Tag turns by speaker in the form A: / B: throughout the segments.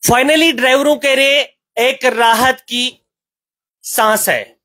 A: Finally ड्राइवरों के लिए एक राहत की सांस है,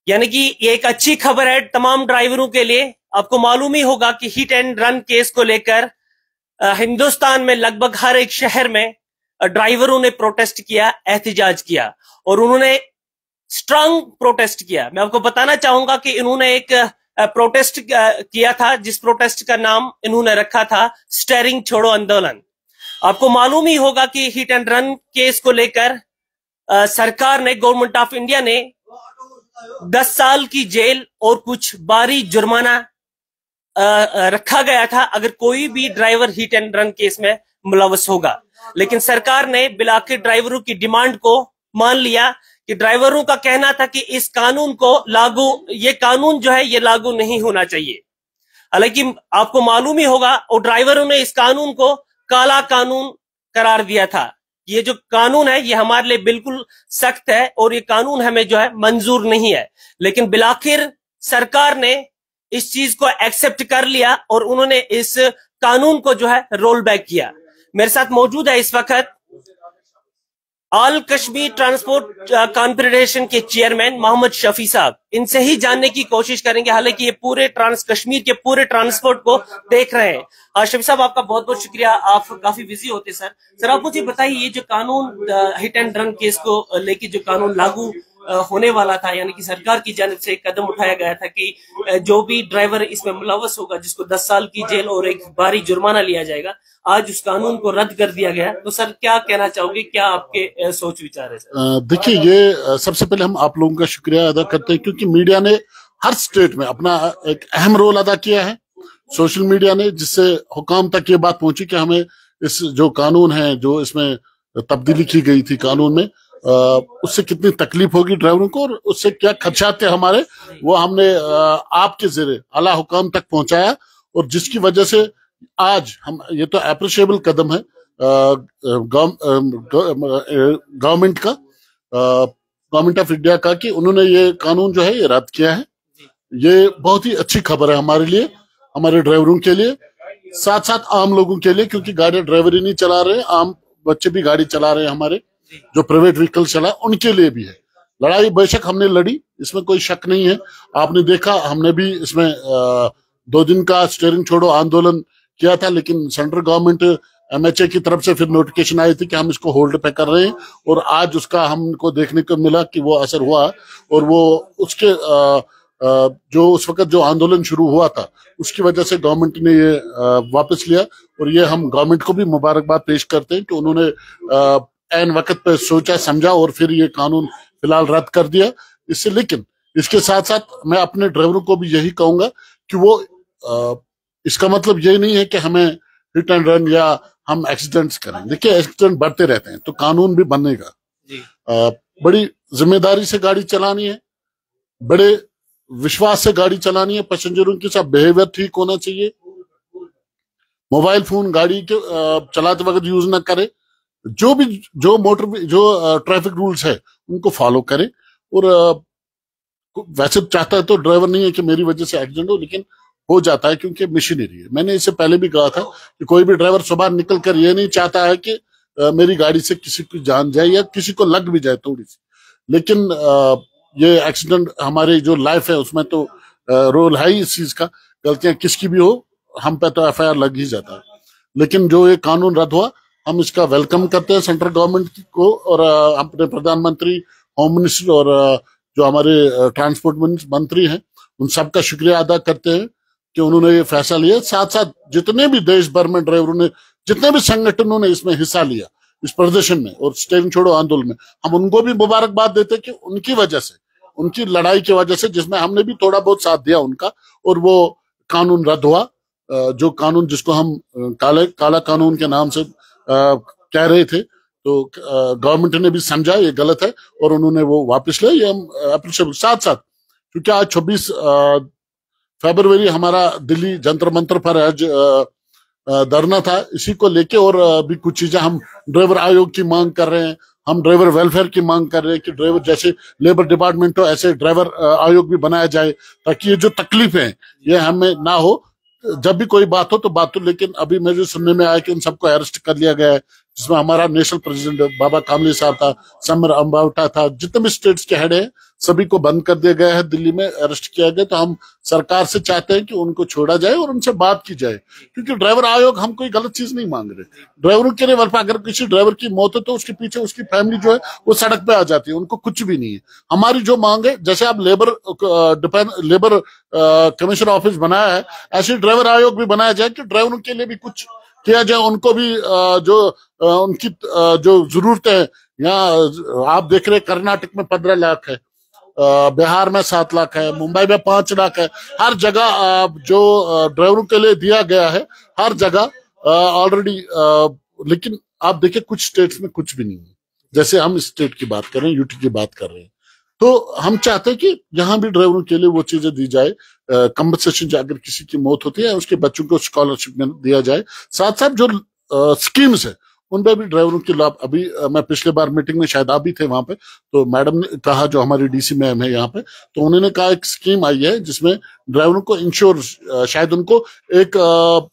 A: यानी कि ये एक अच्छी खबर है तमाम ड्राइवरों के लिए। आपको मालूम ही होगा कि हिट एंड रन केस को लेकर हिंदुस्तान में लगभग हर एक शहर में ड्राइवरों ने प्रोटेस्ट किया, एहतजाज किया और उन्होंने स्ट्रांग प्रोटेस्ट किया। मैं आपको बताना चाहूंगा कि इन्होंने एक प्रोटेस्ट किया था, जिस प्रोटेस्ट का नाम इन्होंने रखा था स्टीयरिंग छोड़ो आंदोलन। आपको मालूम ही होगा कि हिट एंड रन केस को लेकर सरकार ने, गवर्नमेंट ऑफ इंडिया ने 10 साल की जेल और कुछ भारी जुर्माना रखा गया था अगर कोई भी driver hit and run case में मुलव्वस होगा। लेकिन सरकार ने बिलाखिर ड्राइवरों की डिमांड को मान लिया कि ड्राइवरों का कहना था कि इस कानून को ये कानून जो है ये लागू नहीं होना चाहिए। हालांकि आपको मालूम ही होगा और ड्राइवरों ने इस कानून को काला कानून करार दिया था। ये जो कानून है ये हमारे लिए बिल्कुल सख्त है और ये कानून हमें जो है मंजूर नहीं है। लेकिन बिलाखिर सरकार ने इस चीज को एक्सेप्ट कर लिया और उन्होंने इस कानून को जो है रोल बैक किया। मेरे साथ मौजूद है इस वक्त ऑल कश्मीर ट्रांसपोर्ट कॉन्फेडरेशन के चेयरमैन मोहम्मद शफी साहब। इनसे ही जानने की कोशिश करेंगे, हालांकि ये पूरे कश्मीर के पूरे ट्रांसपोर्ट को देख रहे हैं। शफी साहब, आपका बहुत बहुत शुक्रिया, आप काफी बिजी होते सर। सर, आप मुझे बताइए, ये जो कानून हिट एंड रन केस को लेके जो कानून लागू होने वाला था, यानी कि सरकार की जानिब से एक कदम उठाया गया था कि जो भी ड्राइवर इसमें मुलव्वस होगा जिसको 10 साल की जेल और एक भारी जुर्माना लिया जाएगा, आज उस कानून को रद्द कर दिया गया। तो सर, क्या कहना चाहोगे, क्या आपके सोच विचार है सर?
B: देखिए, ये सबसे पहले हम आप लोगों का शुक्रिया अदा करते हैं क्योंकि मीडिया ने हर स्टेट में अपना एक अहम रोल अदा किया है, सोशल मीडिया ने, जिससे हुकाम तक ये बात पहुंची कि हमें इस जो कानून है, जो इसमें तब्दीली की गई थी कानून में, उससे कितनी तकलीफ होगी ड्राइवरों को और उससे क्या खदशात थे हमारे, वो हमने आपके जरिए आला हुकाम तक पहुंचाया। और जिसकी वजह से आज हम, ये तो अप्रिशिएबल कदम है गवर्नमेंट का, गवर्नमेंट ऑफ इंडिया का, कि उन्होंने ये कानून जो है ये रद्द किया है। ये बहुत ही अच्छी खबर है हमारे लिए, हमारे ड्राइवरों के लिए, साथ साथ आम लोगों के लिए, क्योंकि गाड़ी ड्राइवर ही नहीं चला रहे, आम बच्चे भी गाड़ी चला रहे हैं, हमारे जो प्राइवेट व्हीकल चला उनके लिए भी है। लड़ाई बेशक हमने लड़ी, इसमें कोई शक नहीं है। आपने देखा, हमने भी इसमें 2 दिन का स्टीयरिंग छोड़ो आंदोलन किया था, लेकिन सेंट्रल गवर्नमेंट MHA की तरफ से फिर नोटिफिकेशन आई थी कि हम इसको होल्ड पे कर रहे हैं और आज उसका हमको देखने को मिला कि वो असर हुआ और वो उसके जो उस वक्त जो आंदोलन शुरू हुआ था उसकी वजह से गवर्नमेंट ने ये वापस लिया। और ये हम गवर्नमेंट को भी मुबारकबाद पेश करते हैं कि उन्होंने ऐन वक्त पे सोचा समझा और फिर ये कानून फिलहाल रद्द कर दिया इससे। लेकिन इसके साथ साथ मैं अपने ड्राइवरों को भी यही कहूंगा कि वो इसका मतलब ये नहीं है कि हमें हिट एंड रन या हम एक्सीडेंट्स करें। देखिए, एक्सीडेंट बढ़ते रहते हैं तो कानून भी बनेगा। बड़ी जिम्मेदारी से गाड़ी चलानी है, बड़े विश्वास से गाड़ी चलानी है, पैसेंजरों के साथ बिहेवियर ठीक होना चाहिए, मोबाइल फोन गाड़ी के चलाते वक्त यूज ना करे, जो ट्रैफिक रूल्स है उनको फॉलो करे। और वैसे चाहता है तो ड्राइवर नहीं है कि मेरी वजह से एक्सीडेंट हो, लेकिन हो जाता है क्योंकि मशीनरी है। मैंने इससे पहले भी कहा था कि कोई भी ड्राइवर सुबह निकल कर ये नहीं चाहता है कि मेरी गाड़ी से किसी की जान जाए या किसी को लग भी जाए थोड़ी सी। लेकिन ये एक्सीडेंट हमारी जो लाइफ है उसमें तो रोल है ही इस चीज का। गलतियां किसकी भी हो, हम पे तो FIR लग ही जाता है। लेकिन जो ये कानून रद्द हुआ, हम इसका वेलकम करते हैं सेंट्रल गवर्नमेंट को और अपने प्रधानमंत्री, होम मिनिस्टर और जो हमारे ट्रांसपोर्ट मंत्री हैं उन सबका शुक्रिया अदा करते हैं कि उन्होंने ये फैसला लिया। साथ साथ जितने भी देश भर में ड्राइवरों ने, जितने भी संगठनों ने इसमें हिस्सा लिया इस प्रदर्शन में और स्टीयरिंग छोड़ो आंदोलन में, हम उनको भी मुबारकबाद देते हैं कि उनकी वजह से, उनकी लड़ाई की वजह से, जिसमें हमने भी थोड़ा बहुत साथ दिया उनका, और वो कानून रद्द हुआ। जो कानून जिसको हम काला कानून के नाम से कह रहे थे, तो गवर्नमेंट ने भी समझा ये गलत है और उन्होंने वो वापस लिया। ये हम अप्रिशिएट। साथ साथ क्योंकि आज 26 फरवरी हमारा दिल्ली जंतर मंतर पर आज धरना था, इसी को लेके और भी कुछ चीजें हम ड्राइवर आयोग की मांग कर रहे हैं, हम ड्राइवर वेलफेयर की मांग कर रहे हैं कि ड्राइवर जैसे लेबर डिपार्टमेंट हो ऐसे ड्राइवर आयोग भी बनाया जाए ताकि ये जो तकलीफें हैं ये हमें ना हो। जब भी कोई बात हो तो बात हो, लेकिन अभी मुझे सुनने में आया कि उन सबको अरेस्ट कर लिया गया है, जिसमें हमारा नेशनल प्रेसिडेंट बाबा कामली साहब था, समर अंबावटा था, जितने भी स्टेट्स के हेड है सभी को बंद कर दिया गया है, दिल्ली में अरेस्ट किया गया। तो हम सरकार से चाहते हैं कि उनको छोड़ा जाए और उनसे बात की जाए, क्योंकि ड्राइवर आयोग हम कोई गलत चीज नहीं मांग रहे। ड्राइवरों के लिए अगर किसी ड्राइवर की मौत है तो उसके पीछे उसकी फैमिली जो है वो सड़क पे आ जाती है, उनको कुछ भी नहीं है। हमारी जो मांग है, जैसे आप लेबर कमीशन ऑफिस बनाया है, ऐसे ड्राइवर आयोग भी बनाया जाए कि ड्राइवरों के लिए भी कुछ किया जाए, उनको भी उनकी जो जरूरतें हैं। यहाँ आप देख रहे कर्नाटक में 15 लाख है, बिहार में 7 लाख है, मुंबई में 5 लाख है। हर जगह जो ड्राइवरों के लिए दिया गया है, हर जगह ऑलरेडी। लेकिन आप देखिए कुछ स्टेट्स में कुछ भी नहीं है। जैसे हम स्टेट की बात कर रहे हैं, यूटी की बात कर रहे हैं, तो हम चाहते हैं कि यहाँ भी ड्राइवरों के लिए वो चीजें दी जाए। कंपनसेशन अगर किसी की मौत होती है उसके बच्चों को स्कॉलरशिप में दिया जाए। साथ साथ जो स्कीम्स है उनपे भी ड्राइवरों के लाभ। अभी मैं पिछले बार मीटिंग में, शायद आप भी थे वहां पे, तो मैडम ने कहा, जो हमारी डीसी मैम है यहाँ पे, तो उन्होंने कहा एक स्कीम आई है जिसमें ड्राइवरों को इंश्योर, शायद उनको एक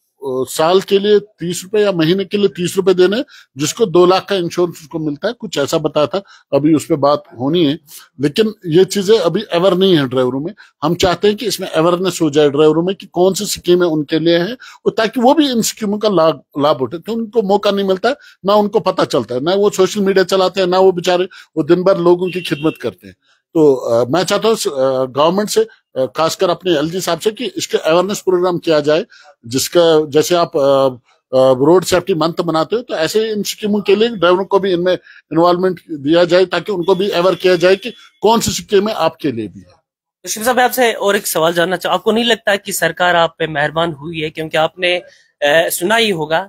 B: साल के लिए 30 रुपए या महीने के लिए 30 रुपए देने, जिसको 2 लाख का इंश्योरेंस उसको मिलता है, कुछ ऐसा बताया था। अभी उस पर बात होनी है, लेकिन ये चीजें अभी अवेयर नहीं है ड्राइवरों में। हम चाहते हैं कि इसमें अवेयरनेस हो जाए ड्राइवरों में कि कौन सी स्कीमें उनके लिए है, और ताकि वो भी इन स्कीमों का लाभ उठे। तो उनको मौका नहीं मिलता है, ना उनको पता चलता है, ना वो सोशल मीडिया चलाते हैं, ना वो बेचारे वो दिन भर लोगों की खिदमत करते हैं। तो मैं चाहता हूँ गवर्नमेंट से, खासकर अपने एलजी साहब से, कि इसके अवेयरनेस प्रोग्राम किया जाए, जिसका जैसे आप रोड सेफ्टी मंथ बनाते हो, तो ऐसे इन स्कीमों के लिए ड्राइवरों को भी इनमें इन्वॉल्वमेंट दिया जाए, ताकि उनको भी अवेयर किया जाए कि कौन सी स्कीमें आपके लिए भी है।
A: तो शिव साहब, आपसे और एक सवाल जानना चाहूँ, आपको नहीं लगता कि सरकार आप पे मेहरबान हुई है? क्योंकि आपने सुना ही होगा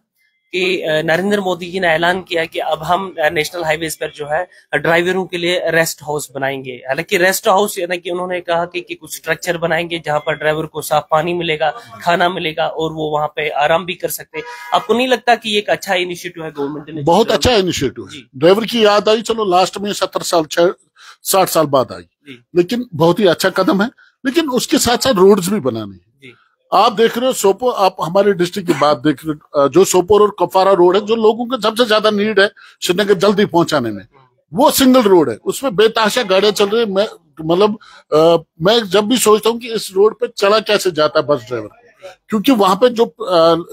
A: कि नरेंद्र मोदी जी ने ऐलान किया कि अब हम नेशनल हाईवेज पर जो है ड्राइवरों के लिए रेस्ट हाउस बनाएंगे। हालांकि रेस्ट हाउस यानी कि उन्होंने कहा कि कुछ स्ट्रक्चर बनाएंगे जहां पर ड्राइवर को साफ पानी मिलेगा, खाना मिलेगा, और वो वहां पे आराम भी कर सकते। आपको नहीं लगता कि ये एक अच्छा इनिशिएटिव है गवर्नमेंट ने?
B: बहुत अच्छा इनिशिएटिव है। ड्राइवर की याद आई, चलो लास्ट में 70 साल 60 साल बाद आई, लेकिन बहुत ही अच्छा कदम है। लेकिन उसके साथ साथ रोड्स भी बनाने हैं। आप देख रहे हो सोपोर, आप हमारे डिस्ट्रिक्ट की बात देख रहे हो, जो सोपोर और कपवारा रोड है, जो लोगों को सबसे ज्यादा नीड है श्रीनगर जल्दी पहुंचाने में, वो सिंगल रोड है। उसमें बेतहाशा गाड़ियां चल रही है। मैं जब भी सोचता हूँ कि इस रोड पे चला कैसे जाता है बस ड्राइवर, क्योंकि वहां पे जो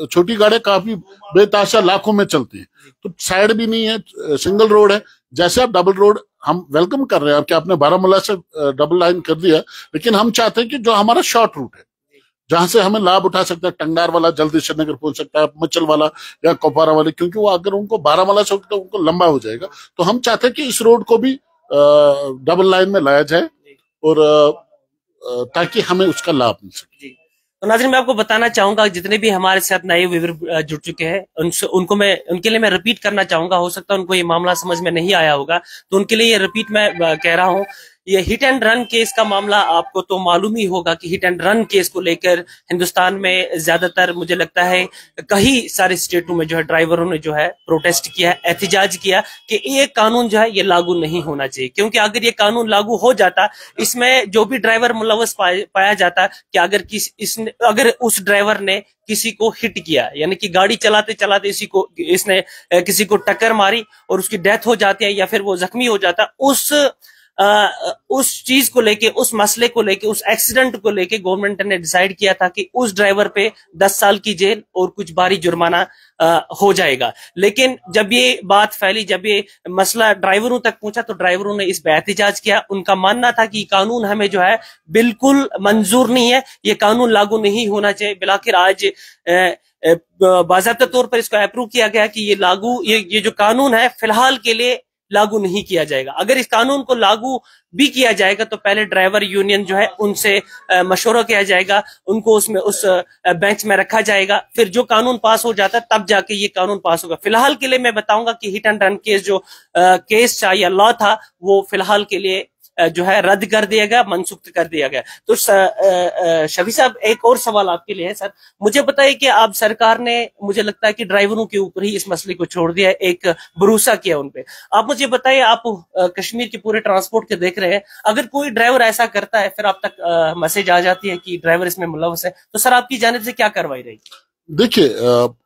B: छोटी गाड़ियां काफी बेतहाशा लाखों में चलती है, तो साइड भी नहीं है, सिंगल रोड है। जैसे आप डबल रोड हम वेलकम कर रहे हैं कि आपने बारामूला से डबल लाइन कर दिया, लेकिन हम चाहते हैं कि जो हमारा शॉर्ट रूट है, जहां से हमें लाभ उठा सकता है, टंगडार वाला जल्दी श्रीनगर पहुंच सकता है, मचल वाला या कोपारा वाले, क्योंकि वो अगर उनको बारामूला से तो उनको लंबा हो जाएगा। तो हम चाहते हैं कि इस रोड को भी डबल लाइन में लाया जाए, और ताकि हमें उसका लाभ मिल सके।
A: तो नाज़रीन, मैं आपको बताना चाहूंगा, जितने भी हमारे साथ नए व्यूअर जुड़ चुके हैं, उनके लिए मैं रिपीट करना चाहूंगा। हो सकता है उनको ये मामला समझ में नहीं आया होगा, तो उनके लिए ये रिपीट मैं कह रहा हूँ। ये हिट एंड रन केस का मामला आपको तो मालूम ही होगा कि हिट एंड रन केस को लेकर हिंदुस्तान में ज्यादातर, मुझे लगता है कई सारे स्टेटों में जो है ड्राइवरों ने जो है प्रोटेस्ट किया, एहतिजाज किया कि ये कानून जो है ये लागू नहीं होना चाहिए। क्योंकि अगर ये कानून लागू हो जाता, इसमें जो भी ड्राइवर मुलव्वस पाया जाता कि अगर उस ड्राइवर ने किसी को हिट किया, यानी कि गाड़ी चलाते चलाते इसने किसी को टक्कर मारी और उसकी डेथ हो जाती है या फिर वो जख्मी हो जाता, उस चीज को लेके, उस मसले को लेके, उस एक्सीडेंट को लेके गवर्नमेंट ने डिसाइड किया था कि उस ड्राइवर पे 10 साल की जेल और कुछ भारी जुर्माना हो जाएगा। लेकिन जब ये बात फैली, जब ये मसला ड्राइवरों तक पहुंचा, तो ड्राइवरों ने इस पे एहतिजाज किया। उनका मानना था कि कानून हमें जो है बिल्कुल मंजूर नहीं है, ये कानून लागू नहीं होना चाहिए। बिलाखिर आज बाज़ाब्ता तौर पर इसको अप्रूव किया गया कि ये जो कानून है फिलहाल के लिए लागू नहीं किया जाएगा। अगर इस कानून को लागू भी किया जाएगा तो पहले ड्राइवर यूनियन जो है उनसे मशवरा किया जाएगा, उनको उसमें उस बेंच में रखा जाएगा, फिर जो कानून पास हो जाता है तब जाके ये कानून पास होगा। फिलहाल के लिए मैं बताऊंगा कि हिट एंड रन केस जो केस था या लॉ था, वो फिलहाल के लिए जो है रद्द कर दिया गया, मनसूख कर दिया गया। तो शफी साहब, एक और सवाल आपके लिए है सर। मुझे बताइए कि आप सरकार ने, मुझे लगता है कि ड्राइवरों के ऊपर ही इस मसले को छोड़ दिया है, एक भरोसा किया उन पे। आप मुझे बताइए, आप कश्मीर के पूरे ट्रांसपोर्ट के देख रहे हैं, अगर कोई ड्राइवर ऐसा करता है, फिर आप तक मैसेज आ जाती है कि ड्राइवर इसमें मुलव्वस है, तो सर आपकी जानिब से क्या कार्रवाई रहेगी?
B: देखिए,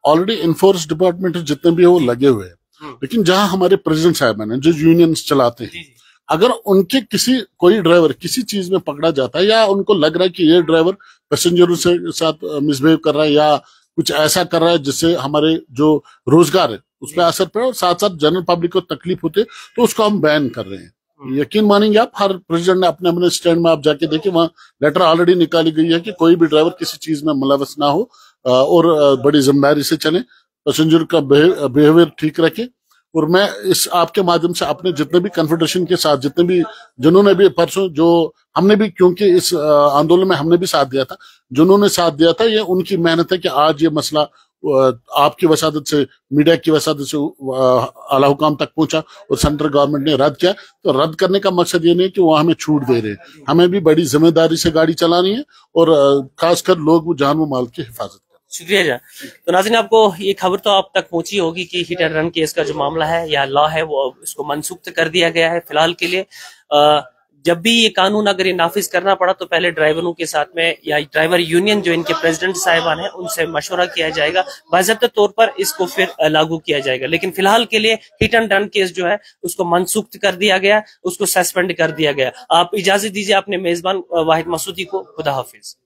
B: ऑलरेडी इन्फोर्स डिपार्टमेंट जितने भी है वो लगे हुए हैं। लेकिन जहां हमारे प्रेसिडेंट साहब हैं जो यूनियंस चलाते हैं, अगर उनके कोई ड्राइवर किसी चीज में पकड़ा जाता है या उनको लग रहा है कि ये ड्राइवर पैसेंजरों से साथ मिसबिहेव कर रहा है या कुछ ऐसा कर रहा है जिससे हमारे जो रोजगार है उस पर असर पड़े और साथ साथ जनरल पब्लिक को तकलीफ होती है, तो उसको हम बैन कर रहे हैं। यकीन मानेंगे आप, हर प्रेसिडेंट ने अपने अपने स्टैंड में आप जाके देखिए, वहां लेटर ऑलरेडी निकाली गई है कि कोई भी ड्राइवर किसी चीज में मुलव्वस ना हो और बड़ी जिम्मेदारी से चले, पैसेंजर का बिहेवियर ठीक रखे। और मैं इस आपके माध्यम से अपने जितने भी कन्फेडरेशन के साथ, जितने भी जिन्होंने भी परसों जो हमने भी, क्योंकि इस आंदोलन में हमने भी साथ दिया था, जिन्होंने साथ दिया था, ये उनकी मेहनत है कि आज ये मसला आपकी वसादत से, मीडिया की वसादत से आला हुकाम तक पहुंचा और सेंट्रल गवर्नमेंट ने रद्द किया। तो रद्द करने का मकसद ये नहीं कि वो हमें छूट दे रहे हैं, हमें भी बड़ी जिम्मेदारी से गाड़ी चलानी है और खासकर लोग जान व माल की हिफाजत।
A: शुक्रिया जा। तो नाज़रीन, आपको ये खबर तो आप तक पहुंची होगी कि हिट एंड रन केस का जो मामला है या लॉ है वो इसको मनसूख कर दिया गया है फिलहाल के लिए। जब भी ये कानून अगर ये नाफिज करना पड़ा तो पहले ड्राइवरों के साथ में या ड्राइवर यूनियन जो इनके प्रेसिडेंट साहिबान हैं उनसे मशवरा किया जाएगा, बाज़ाब्ता तौर पर इसको फिर लागू किया जाएगा। लेकिन फिलहाल के लिए हिट एंड रन केस जो है उसको मनसूख कर दिया गया, उसको सस्पेंड कर दिया गया। आप इजाजत दीजिए अपने मेजबान वाहिद मसूदी को। खुदा हाफिज।